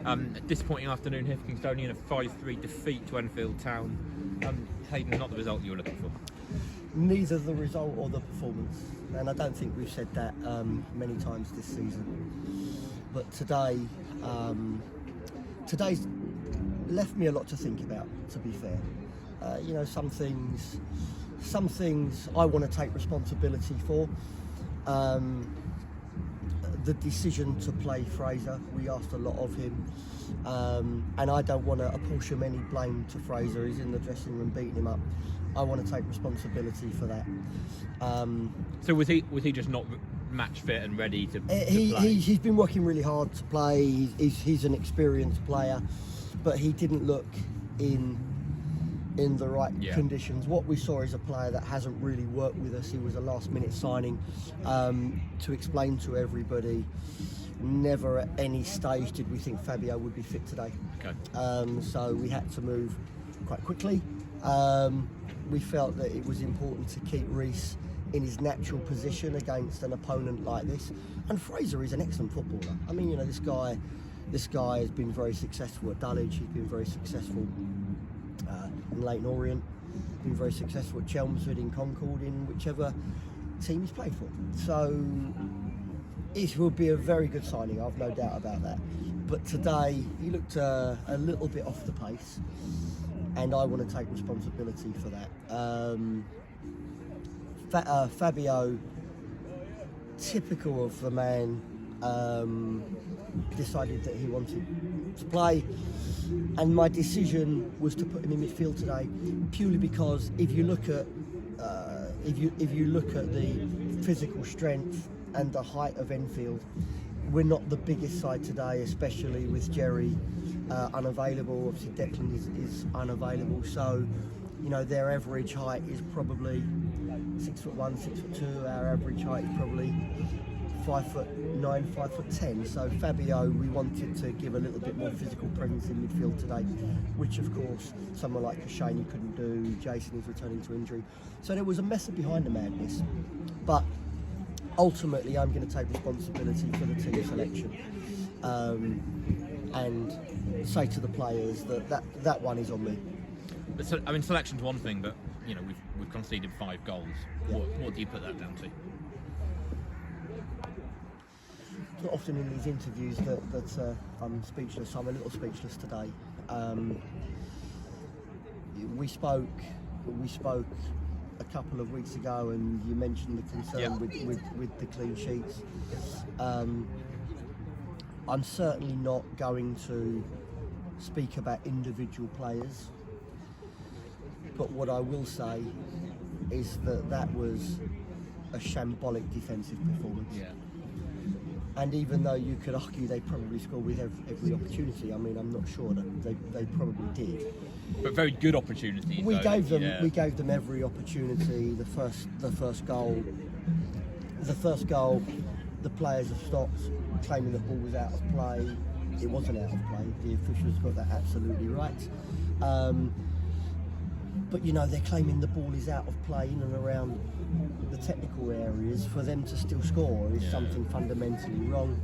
A disappointing afternoon here for Kingstonian, a 5-3 defeat to Enfield Town. Hayden, not the result you were looking for. Neither the result or the performance, and I don't think we've said that many times this season. But today's left me a lot to think about, to be fair. Some things I want to take responsibility for. The decision to play Fraser, we asked a lot of him, and I don't want to apportion any blame to Fraser. He's in the dressing room beating him up. I want to take responsibility for that. So was he just not match fit and ready to play? He's been working really hard to play. He's an experienced player, but he didn't look in the right conditions. What we saw is a player that hasn't really worked with us. He was a last-minute signing. To explain to everybody, never at any stage did we think Fabio would be fit today. Okay. So we had to move quite quickly. We felt that it was important to keep Reece in his natural position against an opponent like this. And Fraser is an excellent footballer. I mean, this guy has been very successful at Dulwich. He's been very successful in Leyton Orient, been very successful at Chelmsford, in Concord, in whichever team he's played for. So it will be a very good signing, I've no doubt about that. But today he looked a little bit off the pace, and I want to take responsibility for that. Fabio, typical of the man, decided that he wanted to play, and my decision was to put him in midfield today, purely because if you look at the physical strength and the height of Enfield, we're not the biggest side today, especially with Jerry unavailable. Obviously Declan is unavailable, so their average height is probably 6'1", 6'2". Our average height is probably 5'9", 5'10". So Fabio, we wanted to give a little bit more physical presence in midfield today, which of course someone like Kashani couldn't do. Jason is returning to injury, so there was a method behind the madness. But ultimately, I'm going to take responsibility for the team selection, and say to the players that one is on me. But selection's one thing, but we've conceded 5 goals. Yeah. What do you put that down to? It's not often in these interviews that I'm speechless. I'm a little speechless today. We spoke a couple of weeks ago, and you mentioned the concern with the clean sheets. I'm certainly not going to speak about individual players, but what I will say is that was a shambolic defensive performance. Yeah. And even though you could argue they probably scored with every opportunity, I mean, I'm not sure that they probably did. But very good opportunities. We gave them every opportunity. The first goal, the players have stopped claiming the ball was out of play. It wasn't out of play. The officials got that absolutely right. But they're claiming the ball is out of play in and around the technical areas. For them to still score is something fundamentally wrong.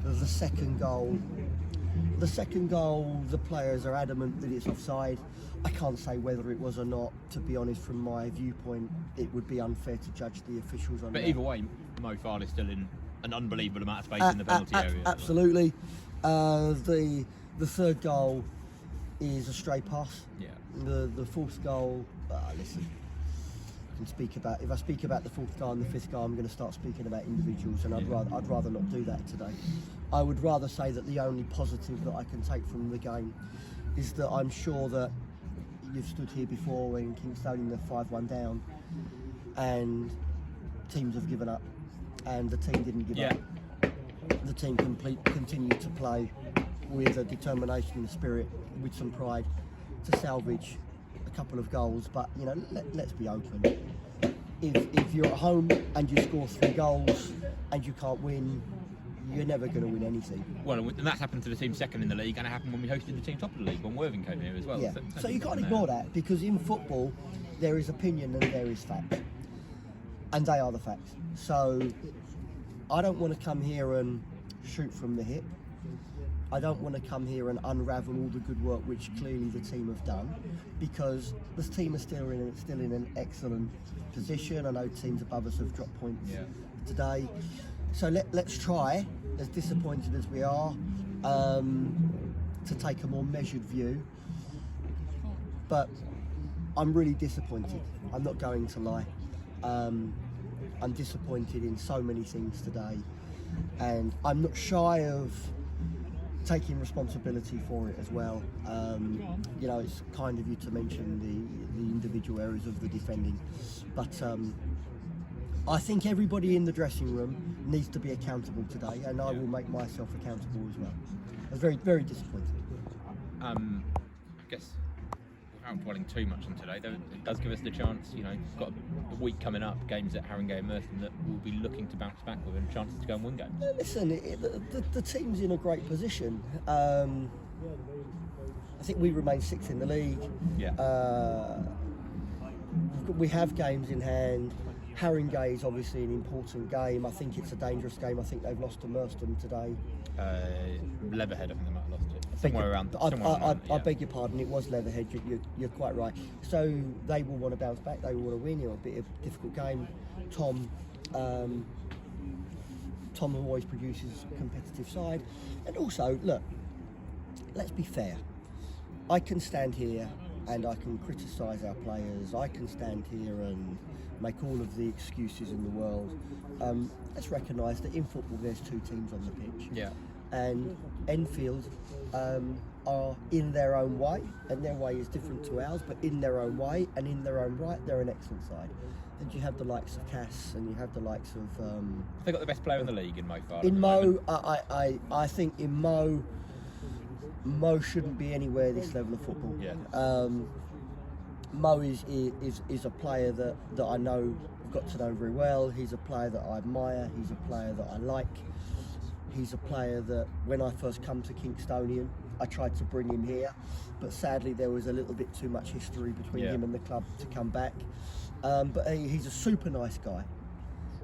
The second goal, the players are adamant that it's offside. I can't say whether it was or not. To be honest, from my viewpoint, it would be unfair to judge the officials on that. But either way, Mo Farley's still in an unbelievable amount of space in the penalty area. Absolutely. The third goal is a stray pass. Yeah. The fourth goal, listen, if I speak about the fourth goal and the fifth goal, I'm going to start speaking about individuals, and I'd rather not do that today. I would rather say that the only positive that I can take from the game is that I'm sure that you've stood here before when Kingstonian are 5-1 down and teams have given up, and the team didn't give up. The team continued to play with a determination and spirit, with some pride, to salvage a couple of goals. But let's be open. If you're at home and you score 3 goals and you can't win, you're never going to win anything. Well, and that's happened to the team second in the league, and it happened when we hosted the team top of the league when Worthing came here as well. Yeah. So you can't ignore that, because in football there is opinion and there is fact, and they are the facts. So I don't want to come here and shoot from the hip. I don't want to come here and unravel all the good work which clearly the team have done, because this team is still in an excellent position. I know teams above us have dropped points today, so let's try, as disappointed as we are, to take a more measured view. But I'm really disappointed. I'm not going to lie. I'm disappointed in so many things today, and I'm not shy of taking responsibility for it as well. You know, it's kind of you to mention the individual areas of the defending, but I think everybody in the dressing room needs to be accountable today, and I will make myself accountable as well. I was very, very disappointed. I guess without dwelling too much on today, though, it does give us the chance. You know, we've got a week coming up, games at Haringey and Merton that we'll be looking to bounce back with, and chances to go and win games. Listen, the team's in a great position. I think we remain sixth in the league. We have games in hand. Haringey is obviously an important game. I think it's a dangerous game. I think they've lost to Merstham today. Leatherhead, I think they might have lost it. Somewhere around. I beg your pardon, it was Leatherhead. You're quite right. So they will want to bounce back. They will want to win. It'll be a difficult game. Tom always produces a competitive side. And also, look, let's be fair. I can stand here and I can criticise our players. I can stand here and make all of the excuses in the world. Let's recognise that in football there's two teams on the pitch. Yeah. And Enfield are in their own way, and their way is different to ours, but in their own way and in their own right, they're an excellent side. And you have the likes of Cass, and you have the likes of... They've got the best player in the league in Mo Farah. In Mo, I think in Mo shouldn't be anywhere this level of football. Yeah. Mo is a player that I know, got to know very well. He's a player that I admire. He's a player that I like. He's a player that when I first come to Kingstonian, I tried to bring him here, but sadly there was a little bit too much history between him and the club to come back. But he's a super nice guy.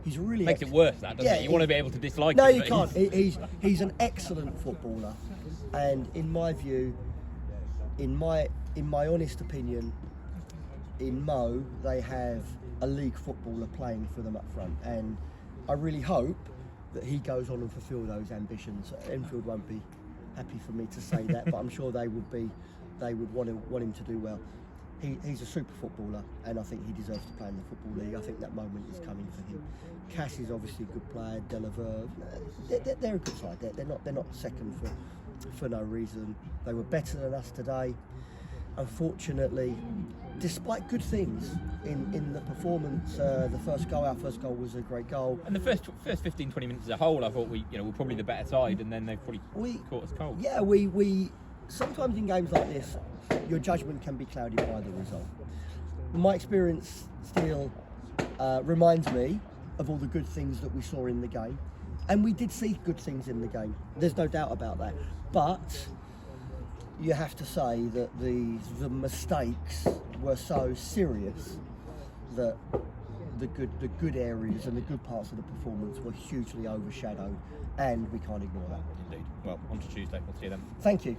He's really makes it worse, that doesn't it? You want to be able to dislike him. No, you can't. He's an excellent footballer, and in my view, in my honest opinion, in Mo they have a league footballer playing for them up front, and I really hope that he goes on and fulfil those ambitions. Enfield won't be happy for me to say that, but I'm sure they would want him to do well. He's a super footballer, and I think he deserves to play in the Football League. I think that moment is coming for him. Cass is obviously a good player. Delaverve, they're a good side. They're not second for no reason. They were better than us today. Unfortunately, despite good things in the performance, our first goal was a great goal. And the first 15-20 minutes as a whole, I thought we're probably the better side, and then they've probably caught us cold. Yeah, we sometimes in games like this, your judgment can be clouded by the result. My experience still reminds me of all the good things that we saw in the game, and we did see good things in the game. There's no doubt about that, but you have to say that the mistakes were so serious that the good areas and the good parts of the performance were hugely overshadowed, and we can't ignore that. Indeed. Well, on to Tuesday. We'll see you then. Thank you.